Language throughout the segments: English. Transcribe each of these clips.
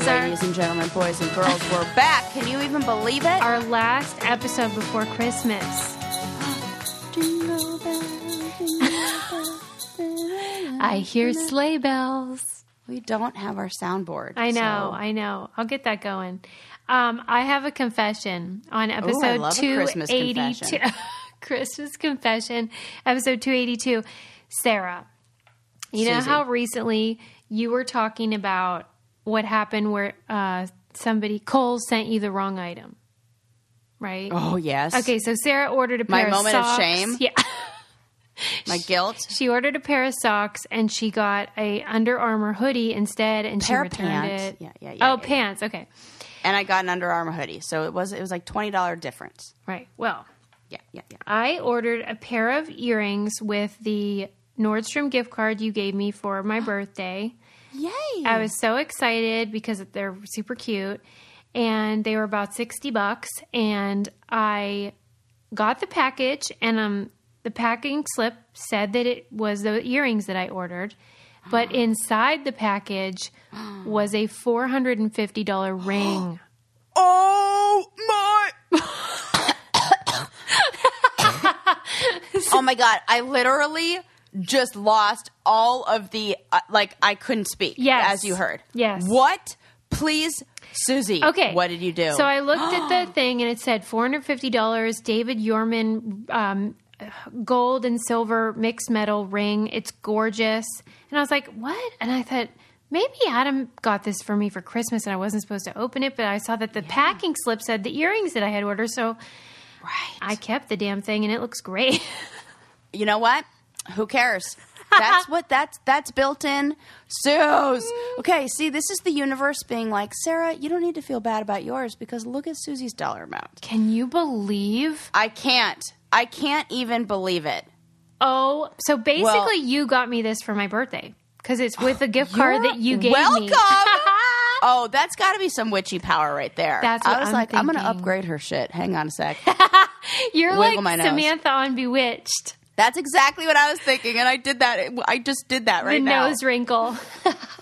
is Ladies and gentlemen, boys and girls, we're back. Can you even believe it? our last episode before Christmas. Jingle bells, jingle bells. I hear sleigh bells. We don't have our soundboard. I know, so- I know. I'll get that going. I have a confession on I episode love a 282. Christmas confession. Christmas confession, episode 282. Sarah, you know Susie. how recently you were talking about what happened where Cole sent you the wrong item, right? Oh, yes. Okay, so Sarah ordered a My pair of moment of socks. shame? Yeah. My guilt. She ordered a pair of socks and she got a Under Armour hoodie instead, and Pair she of returned pants. it. Yeah, Pants. Okay, And I got an Under Armour hoodie. So it was like $20 difference. right. Well, Yeah. I ordered a pair of earrings with the Nordstrom gift card you gave me for my birthday. Yay. I was so excited because they're super cute, and they were about $60. And I got the package, and the packing slip said that it was the earrings that I ordered, but inside the package was a $450 ring. Oh, my. Oh, my God. I literally just lost all of the, I couldn't speak. Yes. As you heard. Yes. What? Please, Susie. Okay. What did you do? So I looked at the thing, and it said $450, David Yorman gold and silver mixed metal ring. It's gorgeous. And I was like, what? And I thought, maybe Adam got this for me for Christmas and I wasn't supposed to open it, but I saw that the packing slip said the earrings that I had ordered. So I kept the damn thing, and it looks great. You know what? Who cares? That's built in. Suze. Okay, see, this is the universe being like, Sarah, you don't need to feel bad about yours because look at Susie's dollar amount. Can you believe? I can't even believe it. Oh, so basically you got me this for my birthday because it's with a gift card that you gave me. Welcome. Oh, that's got to be some witchy power right there. That's what I was I'm like, I'm going to thinking. upgrade her shit. Hang on a sec. You're Wiggle like my nose. Samantha on Bewitched. That's exactly what I was thinking, and I did that. I just did that right The now. nose wrinkle.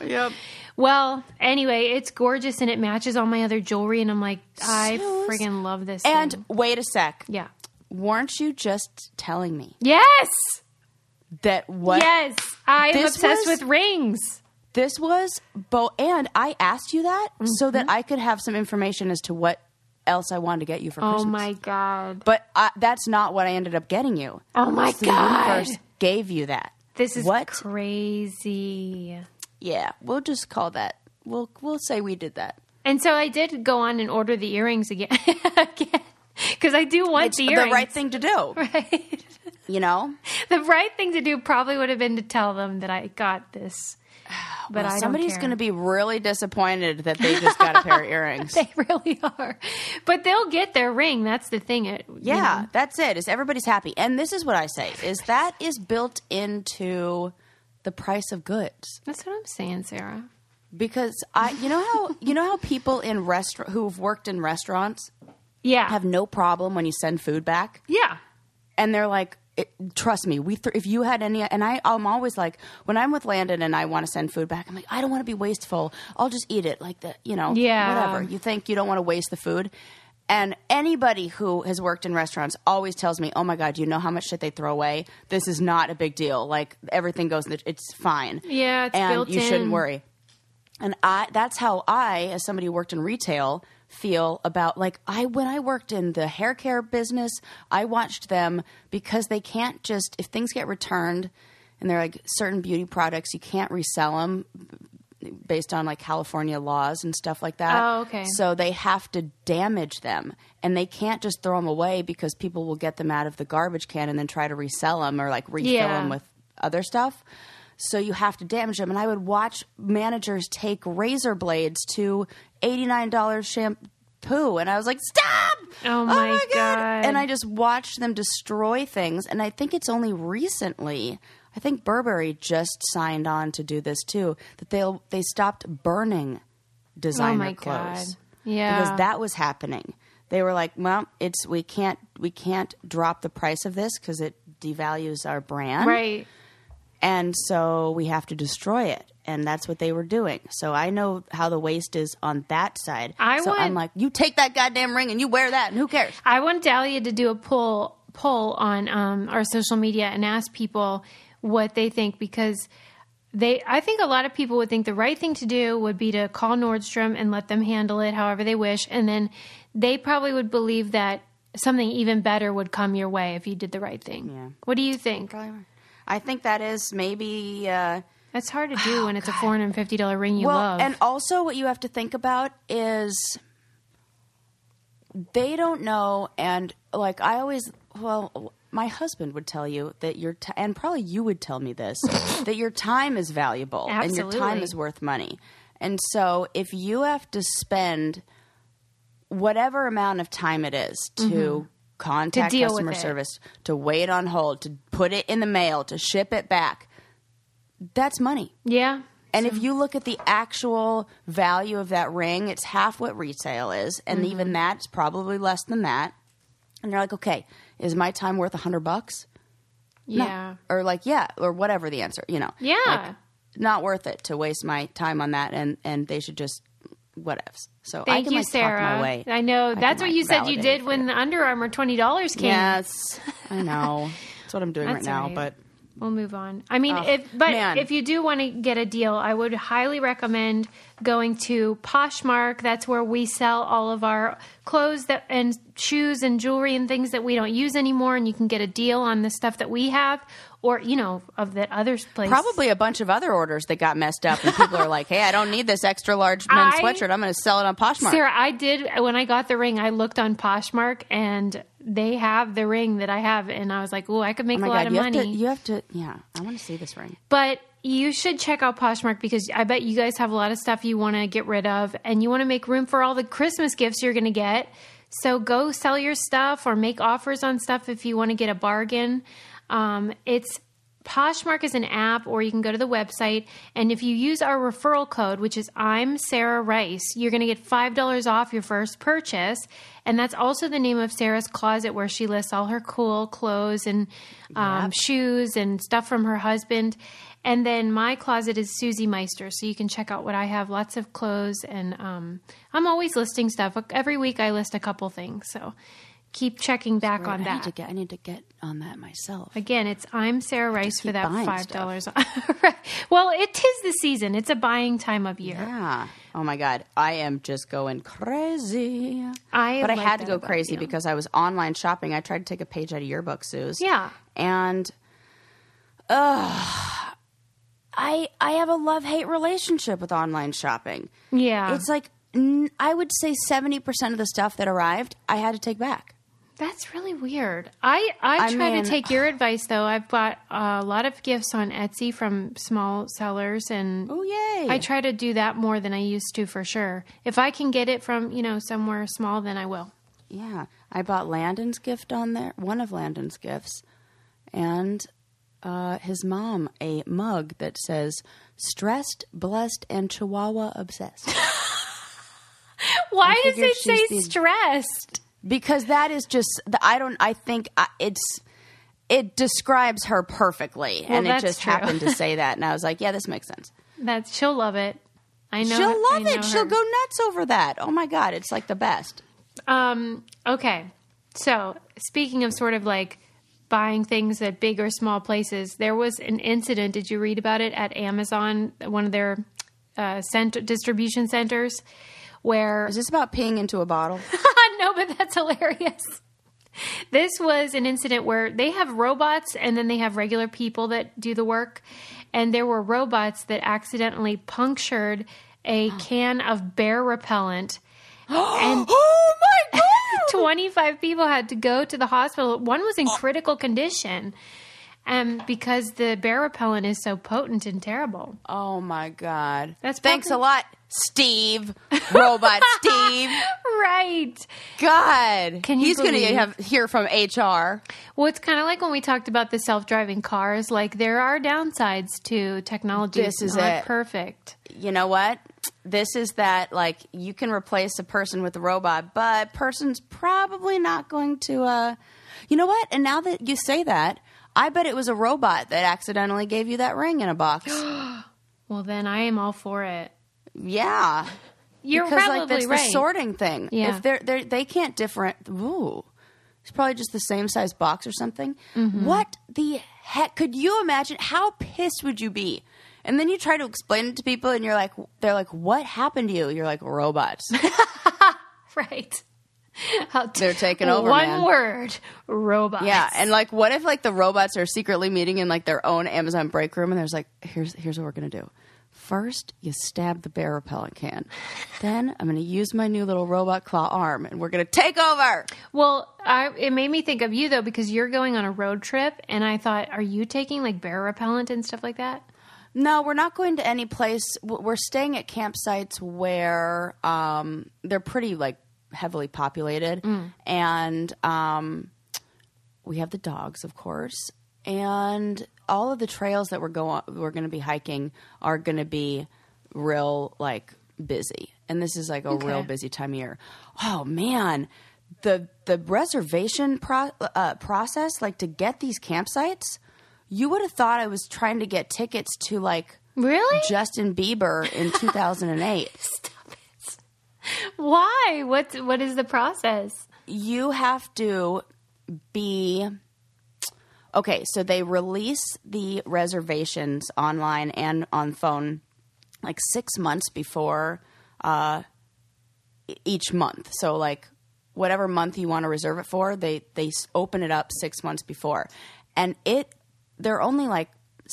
Yep. Well, anyway, it's gorgeous and it matches all my other jewelry, and I'm like, I Suze. friggin' love this And thing. wait a sec. Yeah. Weren't you just telling me Yes! that what? Yes! I am This obsessed was- with rings. This was and I asked you that so that I could have some information as to what else I wanted to get you for Christmas. Oh my God. But that's not what I ended up getting you. Oh my The God. universe gave you that. This is what? crazy. Yeah, we'll just call that. We'll say we did that. And so I did go on and order the earrings again. Because I do want It's the the earrings. right thing to do. Right. You know? The right thing to do probably would have been to tell them that I got this. But I don't Somebody's care. going to be really disappointed that they just got a pair of earrings. They really are. But they'll get their ring. That's the thing. Yeah, that's it. Is everybody's happy. And this is what I say, is that is built into the price of goods. That's what I'm saying, Sarah. Because you know how people in who've worked in restaurants Yeah. have no problem when you send food back? Yeah. And they're like, trust me, if you had any, and I'm always like, when I'm with Landon and I want to send food back, I'm like, I don't want to be wasteful. I'll just eat it like that, Yeah. whatever. You think you don't want to waste the food. And anybody who has worked in restaurants always tells me, oh my God, do you know how much shit they throw away? This is not a big deal. Like everything goes, it's fine. Yeah, it's and built you in. shouldn't worry. And that's how I, as somebody who worked in retail, feel about when I worked in the hair care business, I watched them because they can't just, if things get returned and they're like certain beauty products, you can't resell them based on like California laws and stuff like that. Oh, okay. So they have to damage them and they can't just throw them away because people will get them out of the garbage can and then try to resell them or like refill them with other stuff. So you have to damage them. And I would watch managers take razor blades to $89 shampoo. And I was like, stop! Oh my God. And I just watched them destroy things. And I think it's only recently, I think Burberry just signed on to do this too, that they stopped burning designer clothes. God. Yeah. Because that was happening. They were like, well, we can't drop the price of this because it devalues our brand. Right. And so we have to destroy it. and that's what they were doing. So I know how the waist is on that side. I'm like, you take that goddamn ring and you wear that, and who cares? I want Dahlia to do a poll on our social media and ask people what they think, because I think a lot of people would think the right thing to do would be to call Nordstrom and let them handle it however they wish. And then they probably would believe that something even better would come your way if you did the right thing. Yeah. What do you think? I think that is maybe... That's hard to do when it's a $450 ring you love. And also what you have to think about is they don't know, and like I always... Well, my husband would tell you that and probably you would tell me this, that your time is valuable. Absolutely. And your time is worth money. And so if you have to spend whatever amount of time it is to contact customer service, to wait on hold, to put it in the mail, to ship it back, that's money. Yeah. And if you look at the actual value of that ring, it's half what retail is. And even that's probably less than that. And you're like, okay, is my time worth $100? Yeah. No. Or like, or whatever the answer, Yeah. Like, not worth it to waste my time on that, and they should just whatevs. So Thank I can you, Sarah. talk my way. I know that's what you said you did when the Under Armour $20 came. Yes, I know. That's what I'm doing right now, but we'll move on. I mean, if you do want to get a deal, I would highly recommend going to Poshmark. That's where we sell all of our clothes and shoes and jewelry and things that we don't use anymore, and you can get a deal on the stuff that we have, or of that other place. Probably a bunch of other orders that got messed up, and people are like, "Hey, I don't need this extra large men's sweatshirt. I'm going to sell it on Poshmark." Sarah, I did when I got the ring. I looked on Poshmark, and they have the ring that I have, and I was like, "Oh, I could make a lot of money." You have to, I want to see this ring. But you should check out Poshmark, because I bet you guys have a lot of stuff you want to get rid of, and you want to make room for all the Christmas gifts you're going to get. So go sell your stuff or make offers on stuff if you want to get a bargain. Poshmark is an app, or you can go to the website, and if you use our referral code, which is I'm Sarah Rice, you're going to get $5 off your first purchase. And that's also the name of Sarah's closet, where she lists all her cool clothes and shoes and stuff from her husband. And then my closet is Susie Meister, so you can check out what I have. Lots of clothes, and I'm always listing stuff. Every week I list a couple things, so keep checking back on that. I need to get on that myself. Again, it's I'm Sarah Rice for that $5 off. Right. Well, it is the season. It's a buying time of year. Yeah. Oh my God. I am just going crazy. But I had to go crazy because I was online shopping. I tried to take a page out of your book, Suze. Yeah. And I have a love-hate relationship with online shopping. Yeah. It's like, I would say 70% of the stuff that arrived, I had to take back. That's really weird. I try to take your advice, though. I've bought a lot of gifts on Etsy from small sellers, and oh, yay. I try to do that more than I used to, for sure. If I can get it from, somewhere small, then I will. Yeah. I bought Landon's gift on there, one of Landon's gifts, and his mom a mug that says, "Stressed, blessed, and Chihuahua obsessed." Why does it say stressed? Because that is just, it describes her perfectly. Well, and it just happened to say that. And I was like, yeah, this makes sense. She'll love it. I know. She'll love it. She'll go nuts over that. Oh my God. It's like the best. Okay. So speaking of sort of like buying things at big or small places, there was an incident. Did you read about it at Amazon, one of their distribution centers? Is this about peeing into a bottle? No, but that's hilarious. This was an incident where they have robots and then they have regular people that do the work. And there were robots that accidentally punctured a can of bear repellent. And oh my God! 25 people had to go to the hospital. One was in critical condition. Because the bear repellent is so potent and terrible. Oh my God. Thanks a lot, Steve. Robot Steve. Right. God. He's going to hear from HR. Well, it's kind of like when we talked about the self-driving cars. Like, there are downsides to technology. This is not perfect. You know what? This is that, like, you can replace a person with a robot, but person's probably not going to, you know what? And now that you say that, I bet it was a robot that accidentally gave you that ring in a box. Well, then I am all for it. Yeah. You're because, probably like, that's right. the sorting thing. Yeah. If they can't different. Ooh. It's probably just the same size box or something. Mm-hmm. What the heck? Could you imagine? How pissed would you be? And then you try to explain it to people and they're like, what happened to you? You're like, robots. Right. They're taking over, One man. word, robots. Yeah, and like, what if like the robots are secretly meeting in like their own Amazon break room, and there's like, here's what we're gonna do. First, you stab the bear repellent can. Then I'm gonna use my new little robot claw arm, and we're gonna take over. Well, it made me think of you though, because you're going on a road trip, and I thought, are you taking like bear repellent and stuff like that? No, we're not going to any place. We're staying at campsites where they're pretty like heavily populated, and we have the dogs, of course, and all of the trails that we're going to be hiking are going to be real like busy, and this is like a real busy time of year. Oh man, the reservation process, like to get these campsites, you would have thought I was trying to get tickets to like Really? Justin Bieber in 2008. Stop it. Why? What is the process? You have to be okay. So they release the reservations online and on phone like 6 months before each month. So like whatever month you want to reserve it for, they open it up 6 months before, and they're only like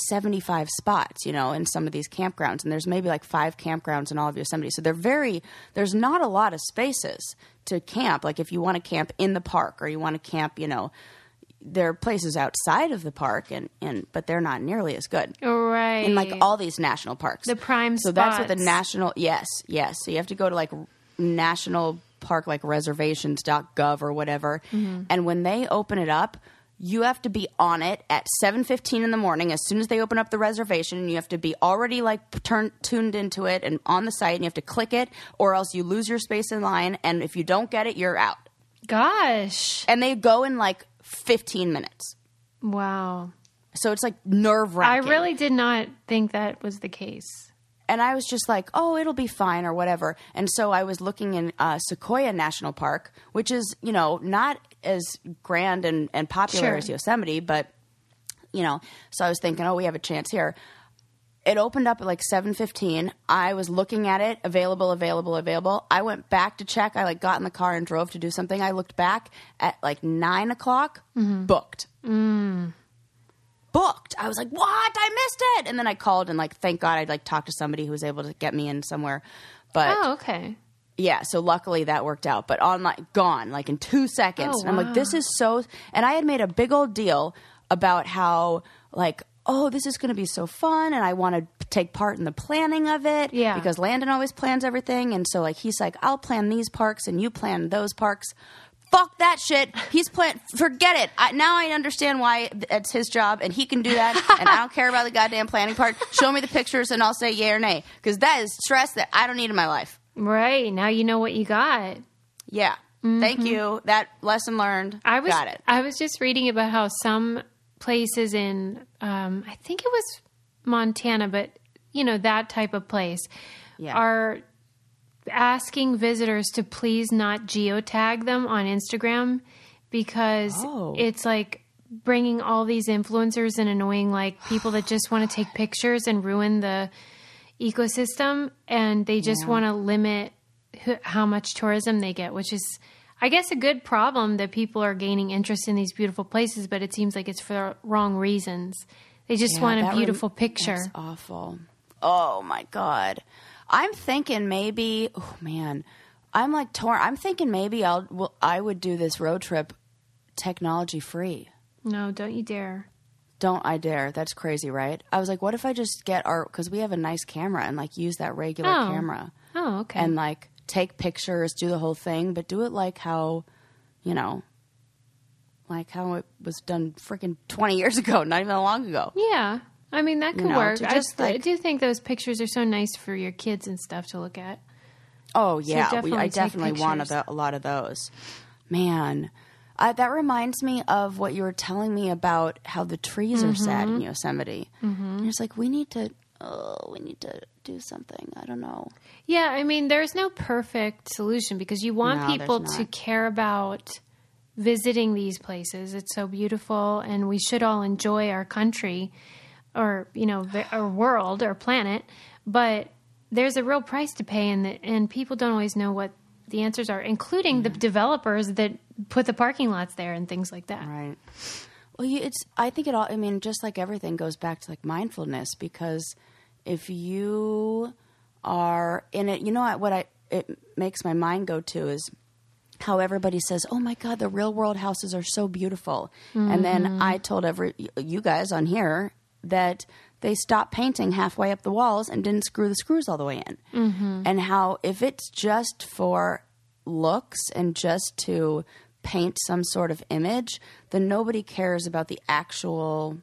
75 spots, in some of these campgrounds. And there's maybe like 5 campgrounds in all of Yosemite. So there's not a lot of spaces to camp. Like if you want to camp in the park or you want to camp, there are places outside of the park but they're not nearly as good. Right. In like all these national parks. The prime So spots. that's what the national, yes. So you have to go to like national park, like reservations.gov or whatever. Mm-hmm. And when they open it up, you have to be on it at 7:15 in the morning as soon as they open up the reservation, and you have to be already like tuned into it and on the site, and you have to click it or else you lose your space in line, and if you don't get it, you're out. Gosh. And they go in like 15 minutes. Wow. So it's like nerve-wracking. I really did not think that was the case. And I was just like, oh, it'll be fine or whatever. And so I was looking in Sequoia National Park, which is, not as grand and popular as Yosemite, but, so I was thinking, oh, we have a chance here. It opened up at like 7:15. I was looking at it, available. I went back to check. I like got in the car and drove to do something. I looked back at like 9 o'clock, booked. Booked. I was like, what? I missed it. And then I called and like, thank God I'd like talked to somebody who was able to get me in somewhere. But oh, okay. Yeah. So luckily that worked out, but on like gone like in 2 seconds. Oh, and I'm like, this is so, and I had made a big old deal about how like, oh, this is going to be so fun. And I want to take part in the planning of it. Yeah. Because Landon always plans everything. And so like, he's like, I'll plan these parks and you plan those parks. Fuck that shit. He's forget it. Now I understand why it's his job and he can do that. And I don't care about the goddamn planning part. Show me the pictures and I'll say yay or nay. Because that is stress that I don't need in my life. Right. Now you know what you got. Yeah. Mm-hmm. Thank you. That lesson learned. Got it. I was just reading about how some places in, I think it was Montana, but that type of place are asking visitors to please not geotag them on Instagram because it's like bringing all these influencers and annoying like people that just want to take pictures and ruin the ecosystem, and they just want to limit how much tourism they get, which is, I guess, a good problem that people are gaining interest in these beautiful places, but it seems like it's for the wrong reasons. They just want a beautiful picture. That's awful. Oh my God. I'm thinking maybe, oh man, I'm like torn. I'm thinking maybe I would do this road trip technology free. No, don't you dare. Don't I dare. That's crazy, right? I was like, what if I just get because we have a nice camera and like use that regular camera. Oh, okay. And like take pictures, do the whole thing, but do it like how, like how it was done freaking 20 years ago, not even that long ago. Yeah. I mean, that could work. I do think those pictures are so nice for your kids and stuff to look at. Oh, yeah. So I definitely want a lot of those. Man, that reminds me of what you were telling me about how the trees are sad in Yosemite. Mm-hmm. And it's like, we need to oh, we need to do something. I don't know. Yeah, I mean, there's no perfect solution because you want No, people there's to not. care about visiting these places. It's so beautiful, and we should all enjoy our country or, our world or planet. But there's a real price to pay, and people don't always know what the answers are, including the developers that put the parking lots there and things like that. Right. Well, I think it all, I mean, just like everything goes back to like mindfulness, because if you are in it, it makes my mind go to is how everybody says, oh my God, the real world houses are so beautiful. Mm-hmm. And then I told you guys on here that they stopped painting halfway up the walls and didn't screw the screws all the way in. Mm-hmm. And how if it's just for looks and just to paint some sort of image, then nobody cares about the actual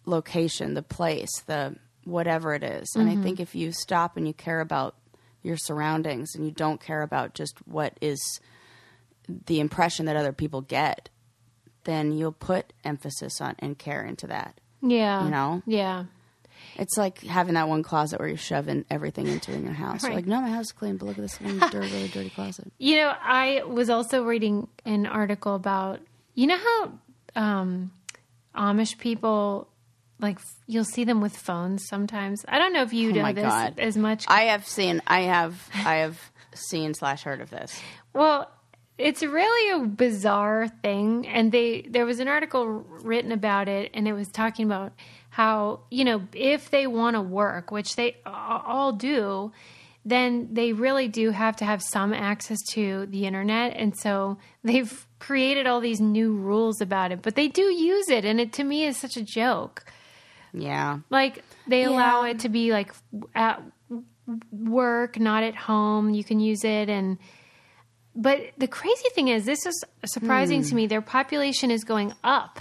location, the place, the whatever it is. And I think if you stop and you care about your surroundings and you don't care about just what is the impression that other people get, then you'll put emphasis on and care into that. Yeah. Yeah. It's like having that one closet where you're shoving everything into in your house. Right. You're like, no, my house is clean, but look at this one really dirty closet. I was also reading an article about, how Amish people, like, you'll see them with phones sometimes. I don't know if you know this as much. I have seen / heard of this. Well, it's really a bizarre thing. And there was an article written about it, and it was talking about how, if they want to work, which they all do, then they really do have to have some access to the internet. And so they've created all these new rules about it, but they do use it. And it, to me, is such a joke. Yeah. Like, they allow it to be like at work, not at home. You can use it. But the crazy thing is, this is surprising to me. Their population is going up.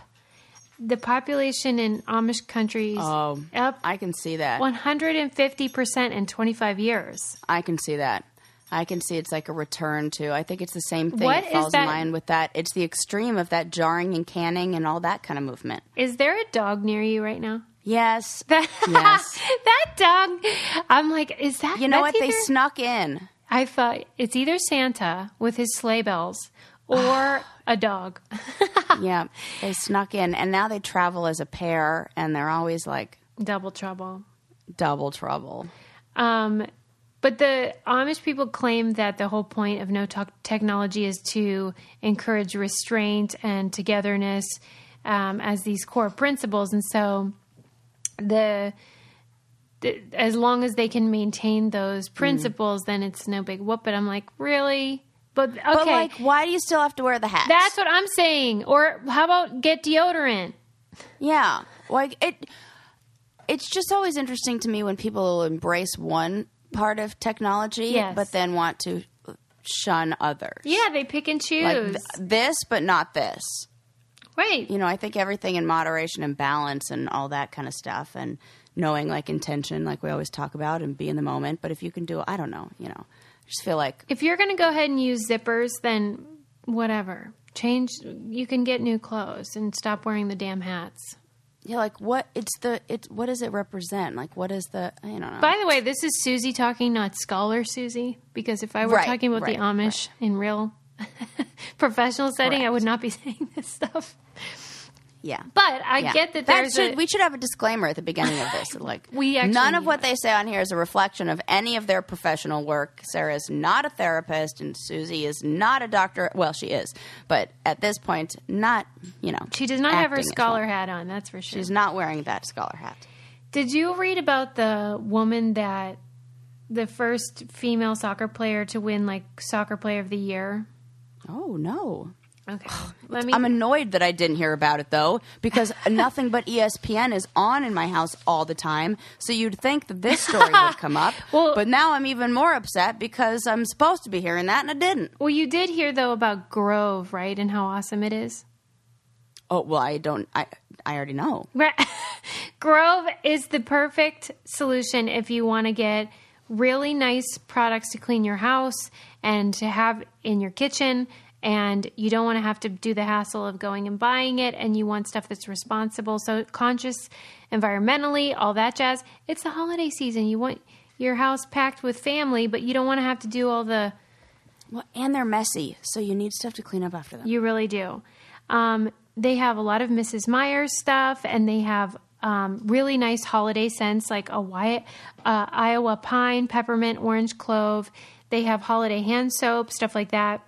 The population in Amish countries up. I can see that. 150% in 25 years. I can see that. I can see it's like a return to. I think it's the same thing. What it falls is that? in line with that. It's the extreme of that jarring and canning and all that kind of movement. Is there a dog near you right now? Yes. Yes. That dog. I'm like, is that? You know what? They snuck in. I thought it's either Santa with his sleigh bells or a dog. Yeah, they snuck in, and now they travel as a pair, and they're always like double trouble. Double trouble. But the Amish people claim that the whole point of no technology is to encourage restraint and togetherness as these core principles, and so as long as they can maintain those principles, then it's no big whoop. But I'm like, really? But okay. But like, why do you still have to wear the hat? That's what I'm saying. Or how about get deodorant? Yeah. Like it's just always interesting to me when people embrace one part of technology, but then want to shun others. Yeah, they pick and choose. Like this, but not this. Right. I think everything in moderation and balance and all that kind of stuff, and knowing like intention, like we always talk about, and be in the moment. But if you can do, I don't know, I just feel like if you're going to go ahead and use zippers, then whatever. Change. You can get new clothes and stop wearing the damn hats. Yeah, like what what does it represent? Like what is I don't know. By the way, this is Susie talking, not Scholar Susie, because if I were talking about the Amish in real professional setting, I would not be saying this stuff. Yeah. But I get that we should have a disclaimer at the beginning of this. Like, none of what they say on here is a reflection of any of their professional work. Sarah is not a therapist, and Susie is not a doctor. Well, she is. But at this point, not, She does not have her scholar hat on, that's for sure. She's not wearing that scholar hat. Did you read about the woman that, the first female soccer player to win, like, Soccer Player of the Year? Oh, no. Okay. I'm annoyed that I didn't hear about it, though, because nothing but ESPN is on in my house all the time. So you'd think that this story would come up. But now I'm even more upset because I'm supposed to be hearing that, and I didn't. Well, you did hear, though, about Grove, right, and how awesome it is? Oh, well, I already know. Right. Grove is the perfect solution if you want to get really nice products to clean your house and to have in your kitchen. and you don't want to have to do the hassle of going and buying it, and you want stuff that's responsible, so conscious environmentally, all that jazz. It's the holiday season. You want your house packed with family, but you don't want to have to do all the... Well, and they're messy, so you need stuff to clean up after them. You really do. They have a lot of Mrs. Meyer's stuff, and they have really nice holiday scents like Iowa pine, peppermint, orange clove. They have holiday hand soap, stuff like that.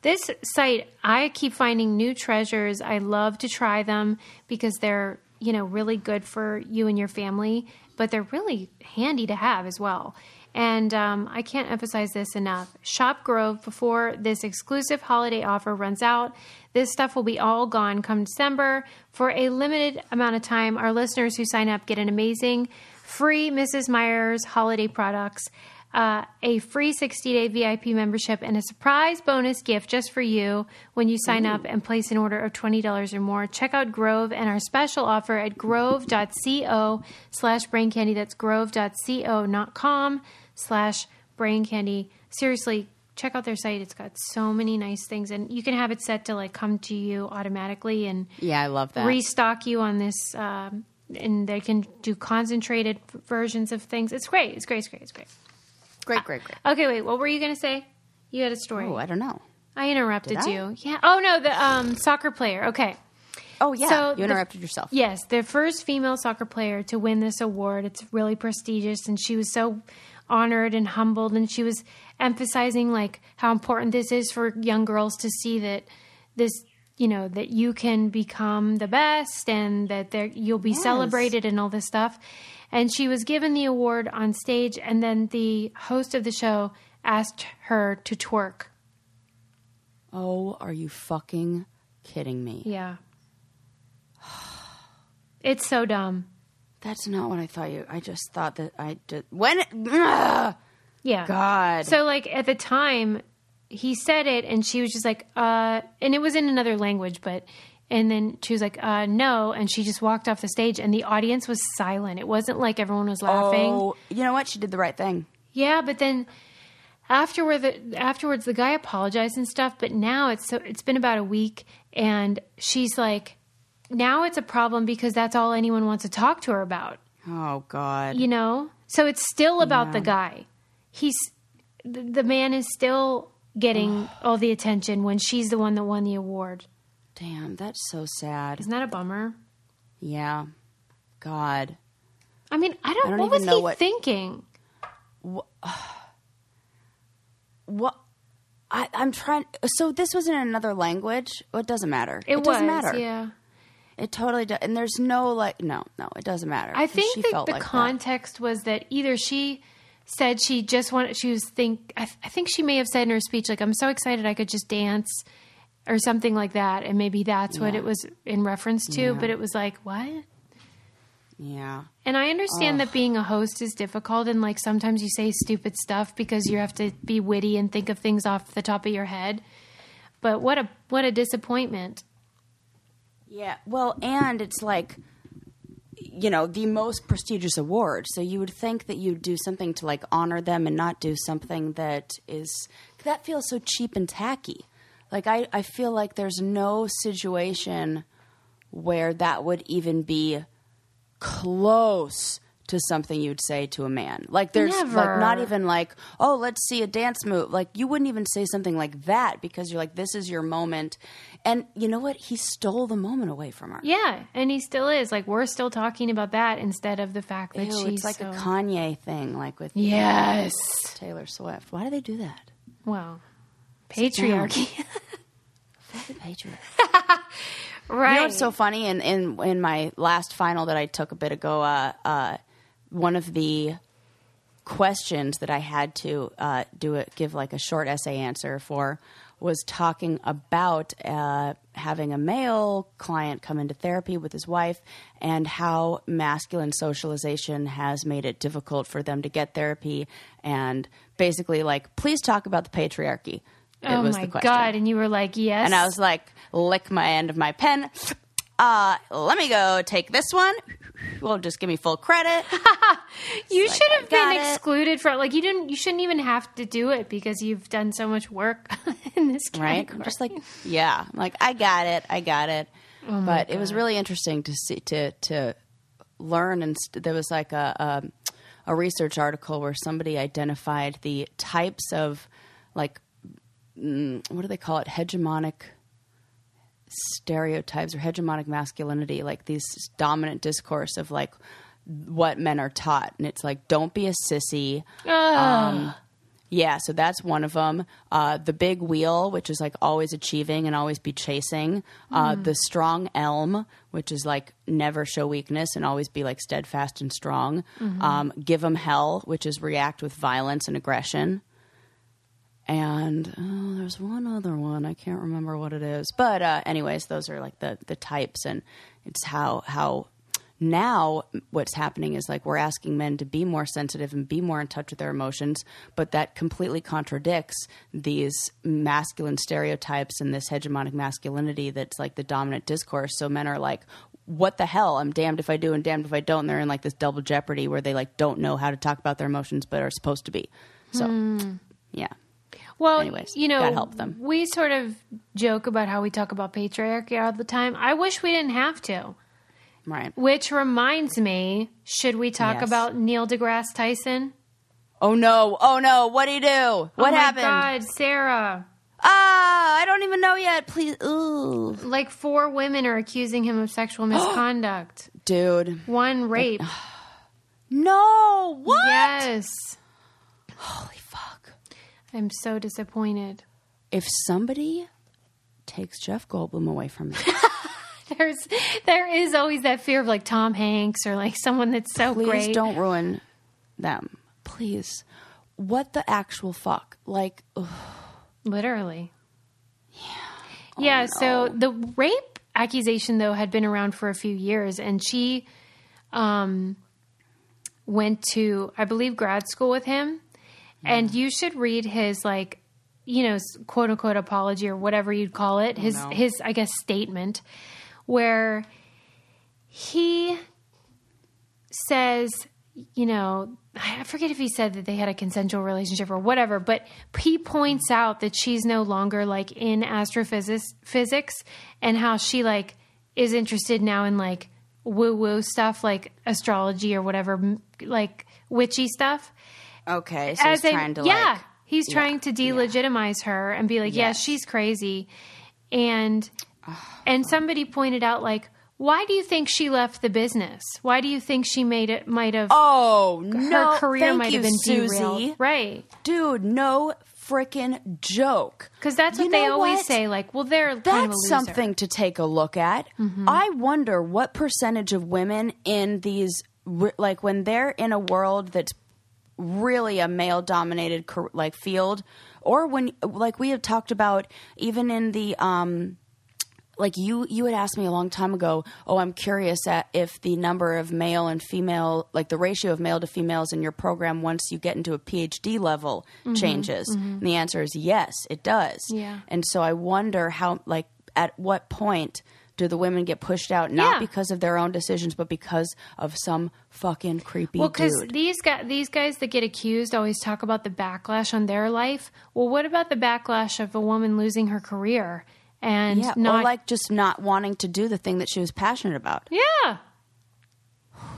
This site, I keep finding new treasures. I love to try them because they're, really good for you and your family, but they're really handy to have as well. And I can't emphasize this enough. Shop Grove before this exclusive holiday offer runs out. This stuff will be all gone come December. For a limited amount of time, our listeners who sign up get an amazing free Mrs. Meyer's holiday products, a free 60-day VIP membership, and a surprise bonus gift just for you when you sign up and place an order of $20 or more. Check out Grove and our special offer at grove.co/braincandy. That's grove.co, not com/braincandy. Seriously, check out their site. It's got so many nice things, and you can have it set to come to you automatically and I love that. Restock you on this, and they can do concentrated versions of things. It's great. It's great. Great. Okay, wait. What were you going to say? You had a story. Oh, I don't know. I interrupted Did I? you. Yeah. Oh no, the soccer player. Okay. Oh yeah. So you interrupted yourself. Yes, the first female soccer player to win this award. It's really prestigious, and she was so honored and humbled, and she was emphasizing how important this is for young girls to see that this, that you can become the best and that you'll be celebrated and all this stuff. And she was given the award on stage, and then the host of the show asked her to twerk. Oh, are you fucking kidding me? Yeah. It's so dumb. That's not what I thought I just thought that I did. Yeah. God. So, at the time, he said it, and she was just and it was in another language, and then she was no, and she just walked off the stage, and the audience was silent. It wasn't like everyone was laughing. Oh, you know what? She did the right thing. Yeah, but then afterwards, the guy apologized and stuff, but now it's been about a week, and she's now it's a problem because that's all anyone wants to talk to her about. Oh, God. So it's still about the guy. The man is still getting all the attention when she's the one that won the award. Damn, that's so sad. Isn't that a bummer? Yeah. God. I mean, what was he thinking? What? I'm trying. So this was in another language? Well, it doesn't matter. It doesn't matter. Yeah. It totally does. And there's no no, it doesn't matter. I think the context was that either she said she just wanted, I think she may have said in her speech, I'm so excited I could just dance or something like that. And maybe that's what it was in reference to, but it was what? Yeah. And I understand that being a host is difficult, and sometimes you say stupid stuff because you have to be witty and think of things off the top of your head. But what a disappointment. Yeah. Well, and it's the most prestigious award. So you would think that you'd do something to honor them and not do something that feels so cheap and tacky. I feel like there's no situation where that would even be close to something you'd say to a man. There's Never. Not even oh, let's see a dance move. You wouldn't even say something like that because you're this is your moment. And you know what? He stole the moment away from her. Yeah, and he still is. We're still talking about that instead of the fact that she's it's a Kanye thing, with yes, Taylor Swift. Why do they do that? Well, patriarchy. The patriarchy. Right. You know what's so funny? In my last final that I took a bit ago, one of the questions that I had to give a short essay answer for was talking about having a male client come into therapy with his wife and how masculine socialization has made it difficult for them to get therapy, and basically please talk about the patriarchy. Oh my God. And you were yes. And I was lick my end of my pen. let me go take this one. Well, just give me full credit. You should have been excluded from, like, you shouldn't even have to do it because you've done so much work in this category. Right? I'm just like, yeah. I'm like, I got it. Oh but it was really interesting to see, to learn. And there was like a research article where somebody identified the types of, like, what do they call it? Hegemonic stereotypes or hegemonic masculinity, like these dominant discourse of like what men are taught. And it's like, don't be a sissy. Yeah, so that's one of them. The big wheel, which is like always achieving and always be chasing. The strong elm, which is like never show weakness and always be like steadfast and strong. Give them hell, which is react with violence and aggression. And there's one other one. I can't remember what it is. But anyways, those are like the types. And it's how now what's happening is like we're asking men to be more sensitive and be more in touch with their emotions. But that completely contradicts these masculine stereotypes and this hegemonic masculinity that's like the dominant discourse. So men are like, what the hell? I'm damned if I do and damned if I don't. And they're in like this double jeopardy where they like don't know how to talk about their emotions but are supposed to be. So, yeah. Well, anyways, you know, gotta help them. We sort of joke about how we talk about patriarchy all the time. I wish we didn't have to. Right. Which reminds me, should we talk about Neil deGrasse Tyson? Oh no. What'd he do? What happened? Oh my God, Sarah. I don't even know yet. Please. Ooh. Like 4 women are accusing him of sexual misconduct. Dude. 1 rape. No. What? Yes. Holy fuck. I'm so disappointed. If somebody takes Jeff Goldblum away from me. There is always that fear of like Tom Hanks or like someone that's so Please great. Please don't ruin them. Please. What the actual fuck? Like, ugh. Literally. Yeah. Yeah, no. So the rape accusation, though, had been around for a few years, and she went to, I believe, grad school with him. And you should read his, like, you know, quote unquote apology or whatever you'd call it, his I guess, statement, where he says, you know, I forget if he said that they had a consensual relationship or whatever, but he points out that she's no longer like in astrophysics and how she like is interested now in like woo-woo stuff, like astrology or whatever, like witchy stuff. Okay, so he's trying to he's trying to delegitimize her and be like, yeah, she's crazy. And somebody pointed out, like, why do you think she left the business? Why do you think she might have? Oh, no. Her career might have been Susie. derailed. Right. Dude, no freaking joke. Because that's what they always say. Like, well, they're kind of a loser. That's something to take a look at. Mm-hmm. I wonder what percentage of women in these, like, when they're in a world that's really a male-dominated, like, field, or when, like, we have talked about, even in the, like you had asked me a long time ago, I'm curious at if the number of male and female, like the ratio of male to females in your program once you get into a PhD level changes. And the answer is yes, it does. Yeah. And so I wonder how, like, at what point do the women get pushed out, not because of their own decisions, but because of some fucking creepy dude? Well, because these guys that get accused always talk about the backlash on their life. Well, what about the backlash of a woman losing her career? And or like just not wanting to do the thing that she was passionate about. Yeah.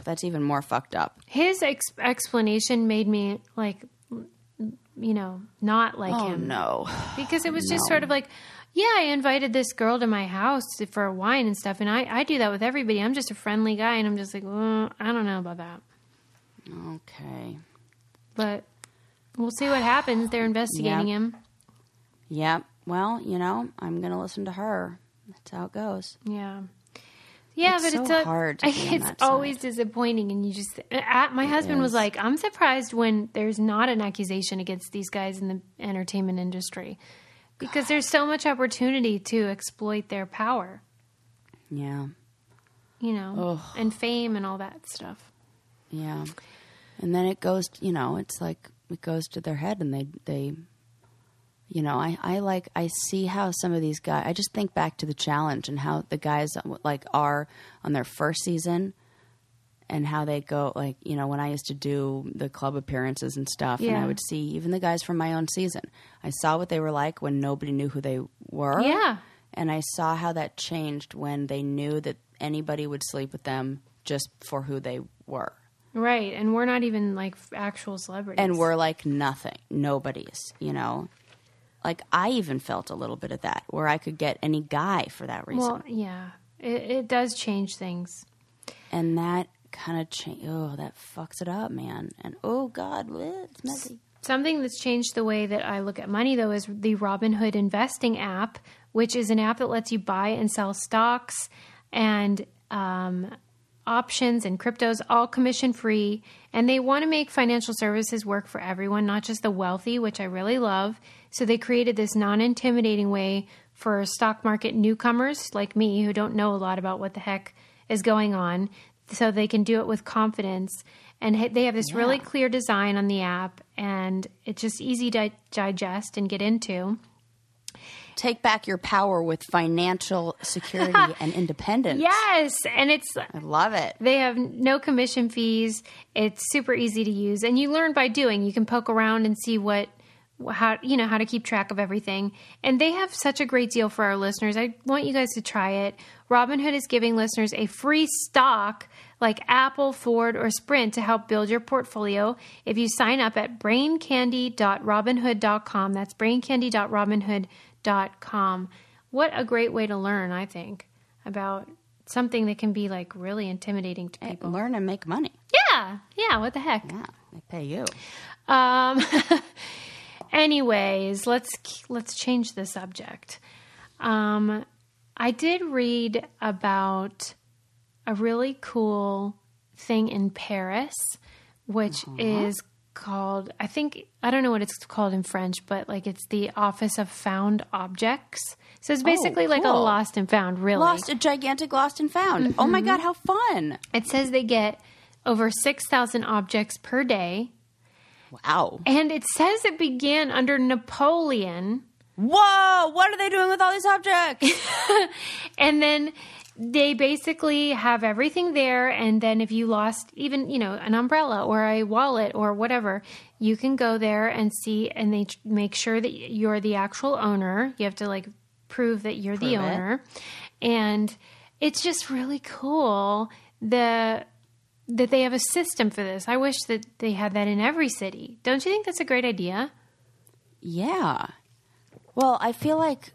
That's even more fucked up. His explanation made me, like, you know, not like him. Oh, no. Because it was just sort of like, I invited this girl to my house for wine and stuff, and I do that with everybody. I'm just a friendly guy, and I'm just like, I don't know about that. Okay. But we'll see what happens. They're investigating him. Yep. Well, you know, I'm going to listen to her. That's how it goes. Yeah. Yeah, but it's hard to be on that always side. Disappointing. And you just, my husband was like, I'm surprised when there's not an accusation against these guys in the entertainment industry because there's so much opportunity to exploit their power. Yeah. You know, and fame and all that stuff. Yeah. And then it goes, you know, it's like it goes to their head and they You know, I see how some of these guys, I just think back to the challenge and how the guys like are on their first season and how they go, like, you know, when I used to do the club appearances and stuff, and I would see even the guys from my own season, I saw what they were like when nobody knew who they were. Yeah. And I saw how that changed when they knew that anybody would sleep with them just for who they were. Right. And we're not even like actual celebrities. And we're like nothing. Nobody's, you know. Like, I even felt a little bit of that, where I could get any guy for that reason. Well, yeah. It does change things. And that kind of that fucks it up, man. And, oh, God, it's messy. Something that's changed the way that I look at money, though, is the Robinhood investing app, which is an app that lets you buy and sell stocks and options and cryptos, all commission-free. And they want to make financial services work for everyone, not just the wealthy, which I really love. So they created this non-intimidating way for stock market newcomers like me who don't know a lot about what the heck is going on, so they can do it with confidence. And they have this really clear design on the app, and it's just easy to digest and get into. Take back your power with financial security and independence. Yes, and I love it. They have no commission fees. It's super easy to use, and you learn by doing. You can poke around and see how to keep track of everything. And they have such a great deal for our listeners. I want you guys to try it. Robinhood is giving listeners a free stock like Apple, Ford, or Sprint to help build your portfolio if you sign up at braincandy.robinhood.com. That's braincandy.robinhood.com. What a great way to learn, I think, about something that can be like really intimidating to people. Learn and make money. Yeah, what the heck? Yeah, they pay you. Anyways, let's change the subject. I did read about a really cool thing in Paris, which is called, I don't know what it's called in French, but like it's the Office of Found Objects. So it's basically like a lost and found, really. A gigantic lost and found. Mm-hmm. Oh my God, how fun. It says they get over 6,000 objects per day. Wow. And it says it began under Napoleon. Whoa! What are they doing with all these objects? And then they basically have everything there. And then if you lost even, an umbrella or a wallet or whatever, you can go there and see, and they make sure that you're the actual owner. You have to like prove that you're the owner. And it's just really cool that they have a system for this. I wish that they had that in every city. Don't you think that's a great idea? Yeah. Well, I feel like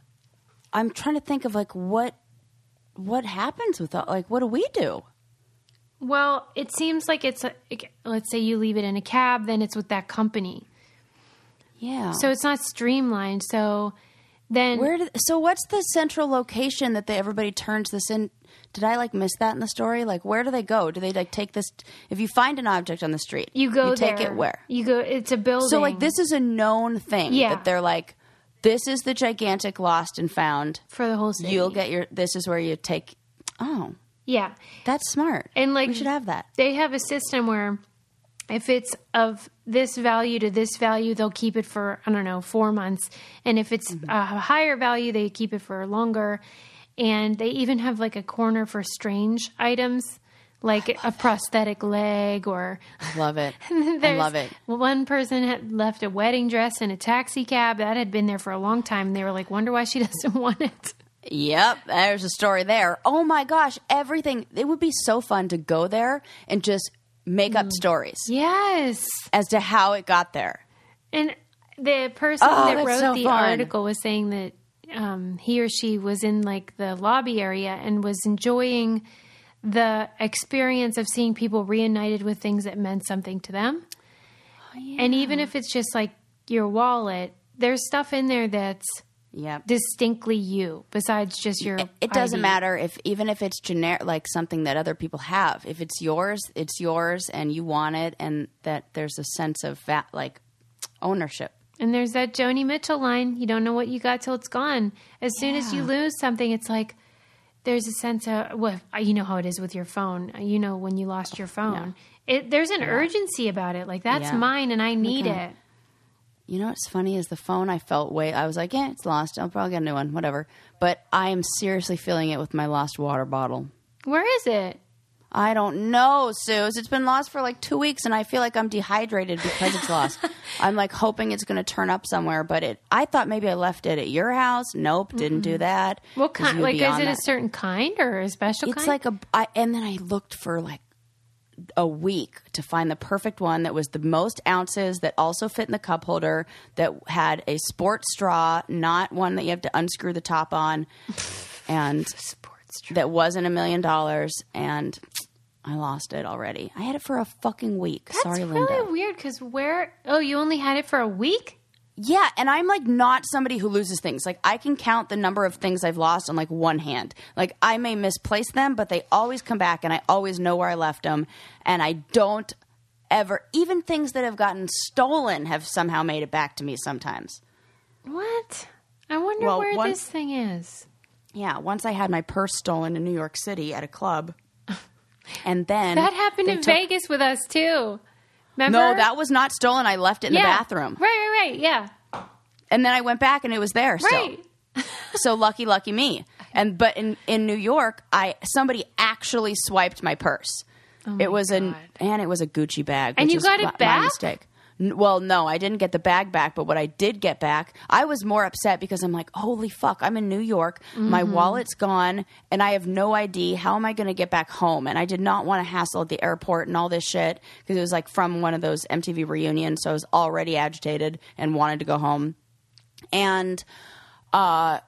I'm trying to think of like what happens with that. Like, what do we do? Well, it seems like let's say you leave it in a cab, then it's with that company. Yeah. So it's not streamlined. So then so what's the central location that everybody turns this in? Did I miss that in the story? Like, where do they go? Do they take this? If you find an object on the street, you go there. Take it where? You go. It's a building. So this is a known thing. Yeah. That they're like, this is the gigantic lost and found for the whole city. You'll get this is where you take. Oh. Yeah. That's smart. And we should have that. They have a system where if it's of this value to this value, they'll keep it for, 4 months. And if it's a higher value, they keep it for longer. And they even have a corner for strange items, like a prosthetic leg or... I love it. I love it. One person had left a wedding dress in a taxi cab. That had been there for a long time. And they were like, wonder why she doesn't want it. Yep, there's a story there. Oh my gosh, everything. It would be so fun to go there and just make up stories. Yes. As to how it got there. And the person that wrote the fun. article was saying that he or she was in the lobby area and was enjoying the experience of seeing people reunited with things that meant something to them. Oh, yeah. And even if it's just your wallet, there's stuff in there that's distinctly you, besides just your It doesn't ID. matter even if it's generic, something that other people have. If it's yours, and you want it, and that there's a sense of ownership. And there's that Joni Mitchell line, you don't know what you got till it's gone. As soon as you lose something, it's there's a sense of, you know how it is with your phone. You know when you lost your phone. There's an urgency about it. That's mine and I need it. You know what's funny is the phone I was like, yeah, it's lost. I'll probably get a new one, whatever. But I am seriously feeling it with my lost water bottle. Where is it? I don't know, Suze. It's been lost for like 2 weeks, and I feel like I'm dehydrated because it's lost. I'm like hoping it's going to turn up somewhere, but I thought maybe I left it at your house. Nope, didn't do that. What kind? Like, is it a certain kind or a special kind? It's like and then I looked for like a week to find the perfect one that was the most ounces, that also fit in the cup holder, that had a sports straw, not one that you have to unscrew the top on, and that wasn't $1 million, and I lost it already. I had it for a fucking week. Sorry, Linda. That's really weird because you only had it for a week? Yeah, and I'm like not somebody who loses things. Like I can count the number of things I've lost on like one hand. Like I may misplace them, but they always come back, and I always know where I left them, and I don't ever, even things that have gotten stolen have somehow made it back to me sometimes. What? I wonder where this thing is. Yeah, once I had my purse stolen in New York City at a club. And then that happened in Vegas with us too. Remember? No, that was not stolen. I left it in the bathroom. Right. Yeah. And then I went back and it was there still. Right. So lucky me. But in New York, somebody actually swiped my purse. Oh my God. And it was a Gucci bag. And you got it back? My mistake. Well, no, I didn't get the bag back, but what I did get back, I was more upset because I'm like, holy fuck, I'm in New York, my wallet's gone, and I have no ID. How am I going to get back home? And I did not want to hassle at the airport and all this shit because it was like from one of those MTV reunions, so I was already agitated and wanted to go home. And I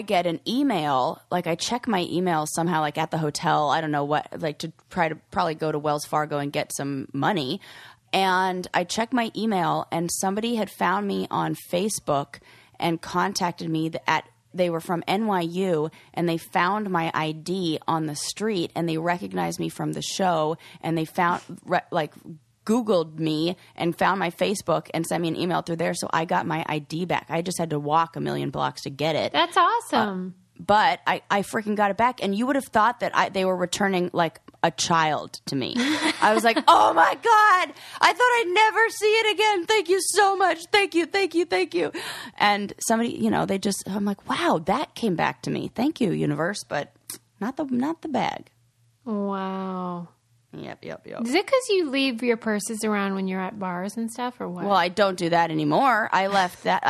get an email, like I check my email somehow, like at the hotel, I don't know what, like to try to probably go to Wells Fargo and get some money. And I checked my email, and somebody had found me on Facebook and contacted me they were from NYU, and they found my ID on the street, and they recognized me from the show, and they found Googled me and found my Facebook and sent me an email through there. So I got my ID back. I just had to walk 1,000,000 blocks to get it. That's awesome. But I freaking got it back. And you would have thought that they were returning like a child to me. I was like, oh my God, I thought I'd never see it again. Thank you so much. Thank you. And somebody, I'm like, wow, that came back to me. Thank you, universe. But not the bag. Wow. Yep. Is it because you leave your purses around when you're at bars and stuff, or what? Well, I don't do that anymore. I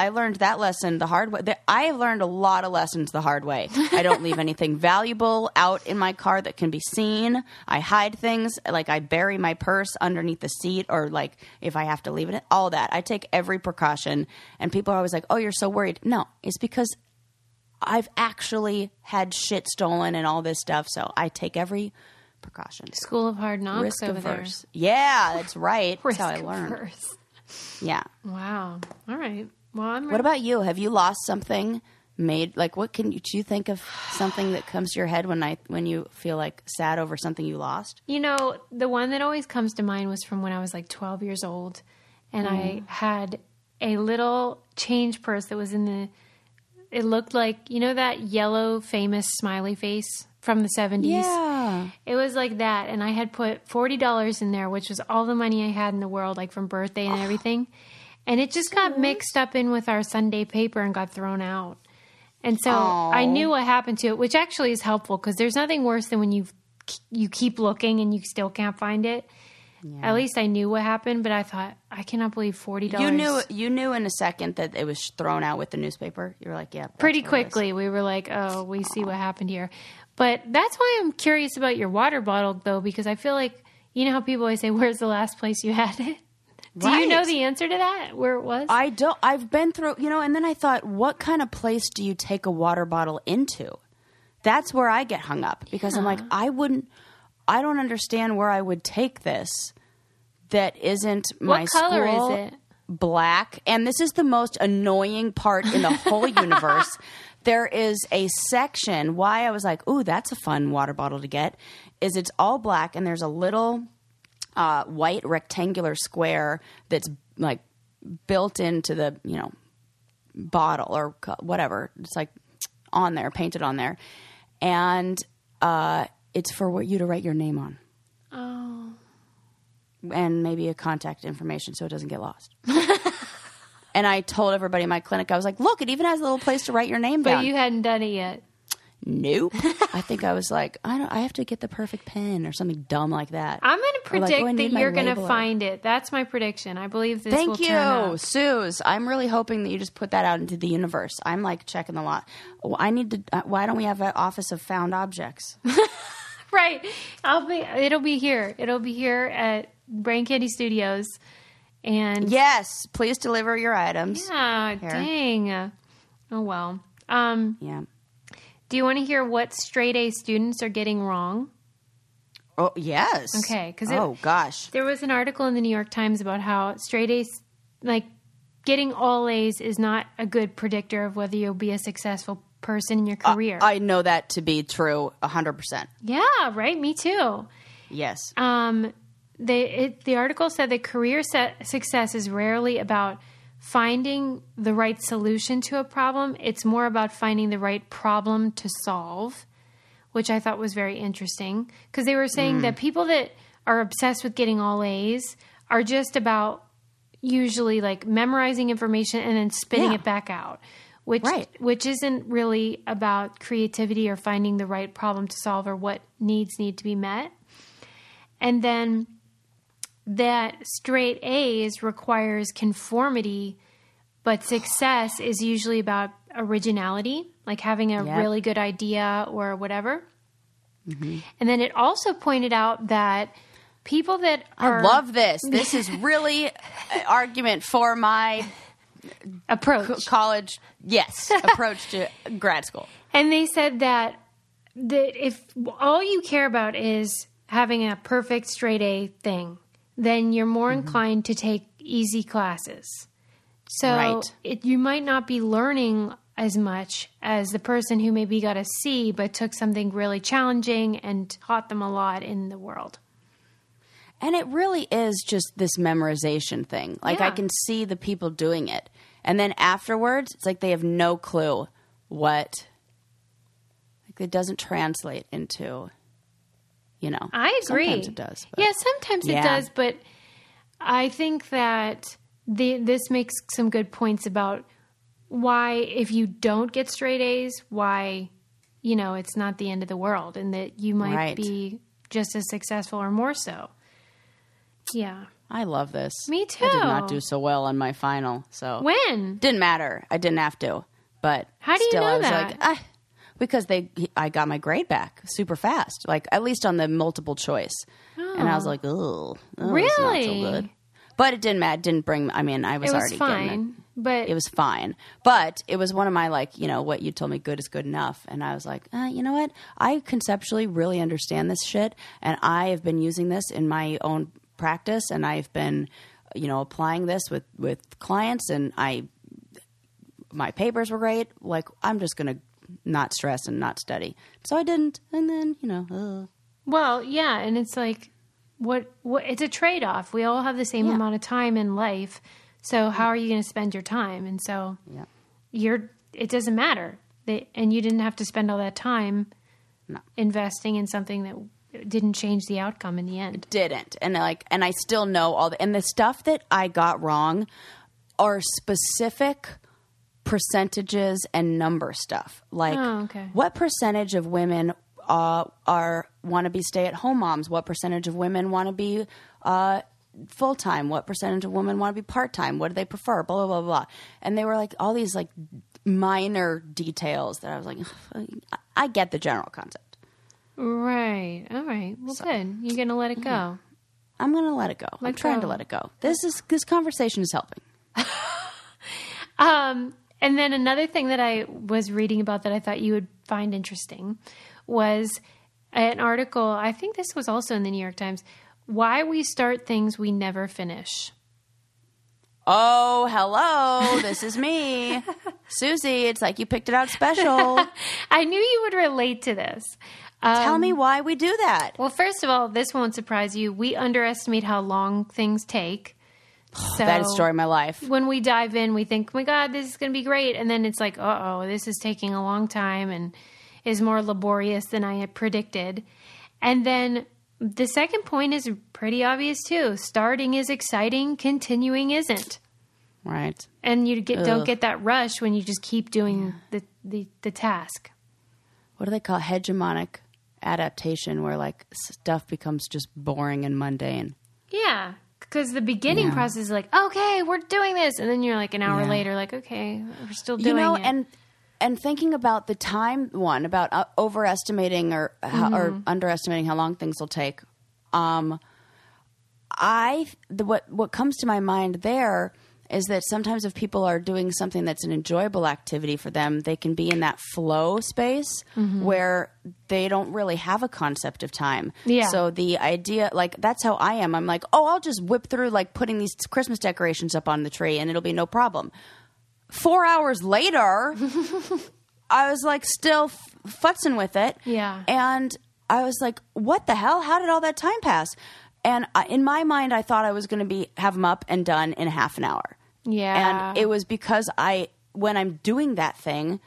learned that lesson the hard way. I have learned a lot of lessons the hard way. I don't leave anything valuable out in my car that can be seen. I hide things, like I bury my purse underneath the seat, or like if I have to leave it, all that. I take every precaution, and people are always like, oh, you're so worried. No, it's because I've actually had shit stolen and all this stuff, so I take every precaution. School of Hard Knocks Risk over averse. There. Yeah, that's right. That's Risk how I learned. Averse. Yeah. Wow. All right. Well, what about you? Have you lost something? Like, do you think of something that comes to your head when you feel like sad over something you lost? The one that always comes to mind was from when I was like 12 years old, and I had a little change purse that was it looked like, that yellow famous smiley face from the 70s. Yeah. It was like that. And I had put $40 in there, which was all the money I had in the world, like from birthday and everything. And it just got mixed up in with our Sunday paper and got thrown out. And so I knew what happened to it, which actually is helpful because there's nothing worse than when you keep looking and you still can't find it. Yeah. At least I knew what happened, but I thought, I cannot believe $40. You knew in a second that it was thrown out with the newspaper. You were like, yeah. Pretty quickly, we were like, oh, we see what happened here. But that's why I'm curious about your water bottle, though, because I feel like, you know how people always say, where's the last place you had it? Do you know the answer to that, where it was? I don't. I've been through, and then I thought, what kind of place do you take a water bottle into? That's where I get hung up because I'm like, I don't understand where I would take this that isn't my school. What color is it? Black. And this is the most annoying part in the whole universe. There is a section, why I was like, ooh, that's a fun water bottle to get, is it's all black and there's a little white rectangular square that's like built into the, bottle or whatever. It's like on there, painted on there. And it's for you to write your name on. Oh. And maybe a contact information so it doesn't get lost. And I told everybody in my clinic, I was like, look, it even has a little place to write your name down. But you hadn't done it yet. Nope. I think I was like, I have to get the perfect pen or something dumb like that. I'm going to predict that you're going to find it. That's my prediction. I believe this will turn out. Thank you, Suze. I'm really hoping that you just put that out into the universe. I'm like checking the lot. I need to. Why don't we have an office of found objects? Right. It'll be here. It'll be here at Brain Candy Studios. And yes, please deliver your items. Yeah. Here. Dang. Oh well. Yeah. Do you want to hear what straight A students are getting wrong? Oh, yes. Okay. Gosh. There was an article in the New York Times about how straight A's, like getting all A's is not a good predictor of whether you'll be a successful person in your career. I know that to be true 100%. Yeah, right? Me too. Yes. The article said that career success is rarely about finding the right solution to a problem. It's more about finding the right problem to solve, which I thought was very interesting because they were saying that people that are obsessed with getting all A's are just about usually like memorizing information and then spitting it back out, which isn't really about creativity or finding the right problem to solve or what needs need to be met. And then that straight A's requires conformity, but success is usually about originality, like having a really good idea or whatever. Mm-hmm. And then it also pointed out that people that are... I love this. This is really an argument for my... approach. College, yes, approach to grad school. And they said that if all you care about is having a perfect straight A thing, then you're more inclined to take easy classes. So you might not be learning as much as the person who maybe got a C but took something really challenging and taught them a lot in the world. And it really is just this memorization thing. Like I can see the people doing it. And then afterwards, it's like they have no clue what, like it doesn't translate into... I agree. Sometimes it does. But. Yeah, sometimes it does. But I think that this makes some good points about why, if you don't get straight A's, why, it's not the end of the world and that you might be just as successful or more so. Yeah. I love this. Me too. I did not do so well on my final. So when? Didn't matter. I didn't have to. But how do you still, know I was that? like, because I got my grade back super fast, like at least on the multiple choice. Oh. And I was like, oh, really? It's not so good. But it didn't matter. It didn't bring, I mean, I was already fine, getting it. But it was fine. But it was one of my what you told me, good is good enough. And I was like, you know what? I conceptually really understand this shit. And I have been using this in my own practice. And I've been, applying this with clients. And my papers were great. Like, I'm just going to not stress and not study. So I didn't. And then, Well, yeah. And it's like, what it's a trade-off. We all have the same amount of time in life. So how are you going to spend your time? And so it doesn't matter. And you didn't have to spend all that time investing in something that didn't change the outcome in the end. It didn't. And I still know and the stuff that I got wrong are specific percentages and number stuff. Like what percentage of women want to be stay-at-home moms? What percentage of women want to be full-time? What percentage of women want to be part-time? What do they prefer? Blah, blah, blah, blah. And they were like all these like minor details that I was like, I get the general concept. Right. All right. Well, good. You're going to let it go. I'm going to let it go. I'm trying to let it go. This conversation is helping. And then another thing that I was reading about that I thought you would find interesting was an article, I think this was also in the New York Times, why we start things we never finish. Oh, hello. This is me. Susie, it's like you picked it out special. I knew you would relate to this. Tell me why we do that. Well, first of all, this won't surprise you. We underestimate how long things take. So that is the story of my life. When we dive in, we think, oh my God, this is going to be great. And then it's like, this is taking a long time and is more laborious than I had predicted. And then the second point is pretty obvious too. Starting is exciting. Continuing isn't. Right. And you don't get that rush when you just keep doing the task. What do they call hegemonic adaptation, where like stuff becomes just boring and mundane? Yeah, because the beginning process is like, okay, we're doing this, and then you're like an hour later, like, okay, we're still doing it. And thinking about the time one, about overestimating or underestimating how long things will take. What comes to my mind there is that sometimes if people are doing something that's an enjoyable activity for them, they can be in that flow space where they don't really have a concept of time. Yeah. So the idea, like, that's how I am. I'm like, oh, I'll just whip through, like, putting these Christmas decorations up on the tree and it'll be no problem. 4 hours later, I was, like, still futzing with it. Yeah. And I was like, what the hell? How did all that time pass? And in my mind, I thought I was going to have them up and done in half an hour. Yeah. And it was because when I'm doing that thing,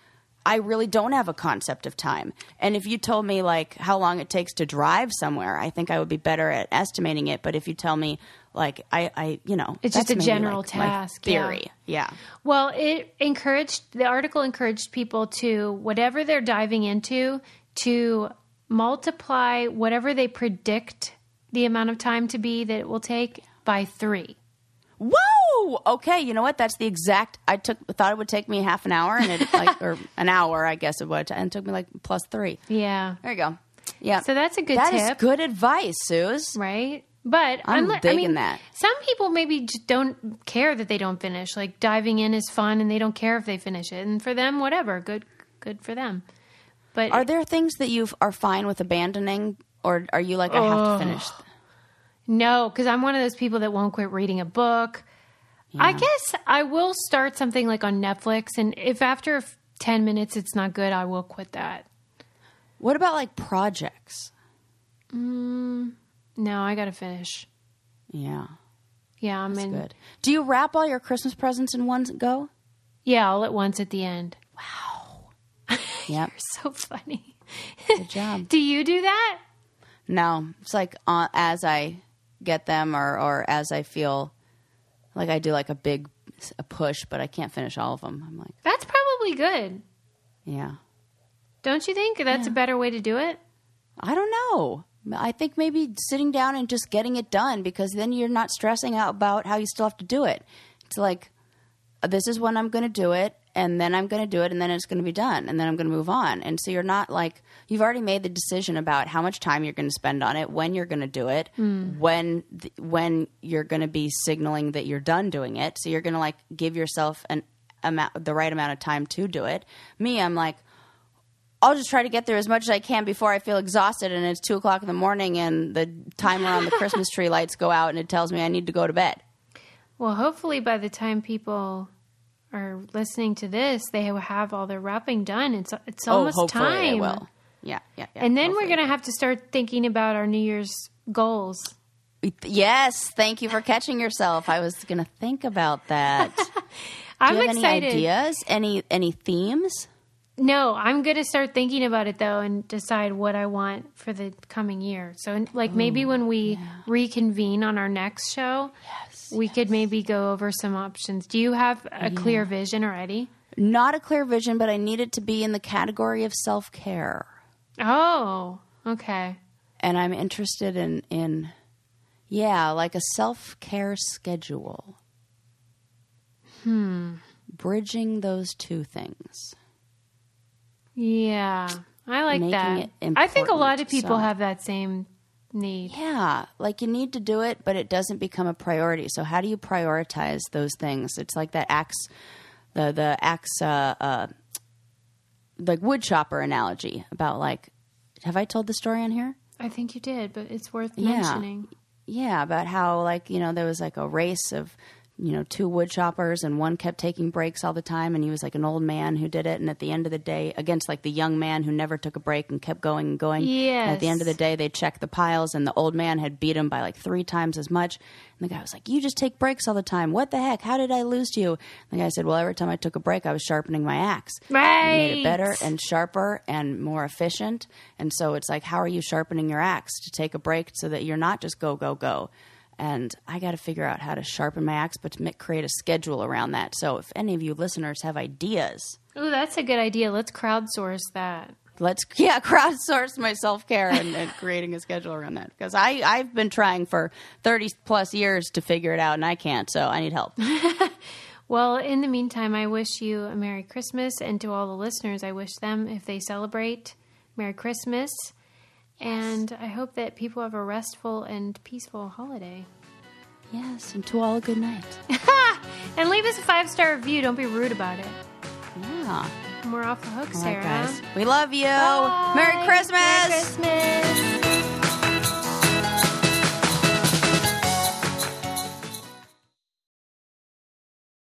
I really don't have a concept of time. And if you told me, like, how long it takes to drive somewhere, I think I would be better at estimating it. But if you tell me, like, it's just a general task. Theory. Yeah. Well, the article encouraged people to, whatever they're diving into, to multiply whatever they predict the amount of time to be that it will take by 3. Whoa! Okay, you know what? That's the exact. Thought it would take me half an hour, and it or an hour, I guess it would, and it took me like +3. Yeah. There you go. Yeah. So that's a good tip. That is good advice, Suze. Right? But I'm digging that. Some people maybe just don't care that they don't finish. Like, diving in is fun, and they don't care if they finish it. And for them, whatever. Good for them. But are there things that you are fine with abandoning, or are you like, I have to finish? No, because I'm one of those people that won't quit reading a book. Yeah. I guess I will start something like on Netflix, and if after 10 minutes it's not good, I will quit that. What about like projects? No, I got to finish. Yeah. Yeah, That's good. Do you wrap all your Christmas presents in one go? Yeah, all at once at the end. Wow. Yep. You're so funny. Good job. Do you do that? No. It's like as I get them or as I feel like I do like a push, but I can't finish all of them. I'm like, that's probably good. Yeah. Don't you think that's a better way to do it? I don't know. I think maybe sitting down and just getting it done, because then you're not stressing out about how you still have to do it. It's like, this is when I'm going to do it, and then I'm going to do it, and then it's going to be done, and then I'm going to move on. And so you're not like, you've already made the decision about how much time you're going to spend on it, when you're going to do it, when you're going to be signaling that you're done doing it. So you're going to like give yourself the right amount of time to do it. Me, I'm like, I'll just try to get there as much as I can before I feel exhausted, and it's 2:00 in the morning, and the timer on the Christmas tree lights go out, and it tells me I need to go to bed. Well, hopefully by the time people are listening to this, they have all their wrapping done. It's almost hopefully time. They will. Yeah. And then we're going to have to start thinking about our New Year's goals. Yes, thank you for catching yourself. I was going to think about that. I'm Do you have excited. Any ideas? Any themes? No, I'm going to start thinking about it, though, and decide what I want for the coming year. So, like, maybe when we reconvene on our next show, we could maybe go over some options. Do you have a clear vision already? Not a clear vision, but I need it to be in the category of self-care. Oh, okay. And I'm interested in like a self-care schedule. Bridging those two things. Yeah, I like that. I think a lot of people have that same need. Yeah, like you need to do it, but it doesn't become a priority. So how do you prioritize those things? It's like that axe, the axe, like wood chopper analogy about like, have I told the story on here? I think you did, but it's worth mentioning. Yeah, about how like, there was like a race of, 2 wood choppers, and one kept taking breaks all the time, and he was like an old man who did it, and at the end of the day, against like the young man who never took a break and kept going and going. Yes. And at the end of the day, they checked the piles, and the old man had beat him by like 3 times as much. And the guy was like, you just take breaks all the time. What the heck? How did I lose to you? And the guy said, well, every time I took a break, I was sharpening my axe. Right. And made it better and sharper and more efficient. And so it's like, how are you sharpening your axe to take a break so that you're not just go, go, go? And I got to figure out how to sharpen my axe, but to create a schedule around that. So if any of you listeners have ideas. Ooh, that's a good idea. Let's crowdsource that. Crowdsource my self-care and creating a schedule around that. Because I've been trying for 30 plus years to figure it out, and I can't, so I need help. Well, in the meantime, I wish you a Merry Christmas, and to all the listeners, I wish them, if they celebrate, Merry Christmas. And I hope that people have a restful and peaceful holiday. Yes, and to all a good night. And leave us a 5-star review. Don't be rude about it. Yeah. And we're off the hook, All Sarah. right, guys. We love you. Bye. Merry Christmas. Merry Christmas.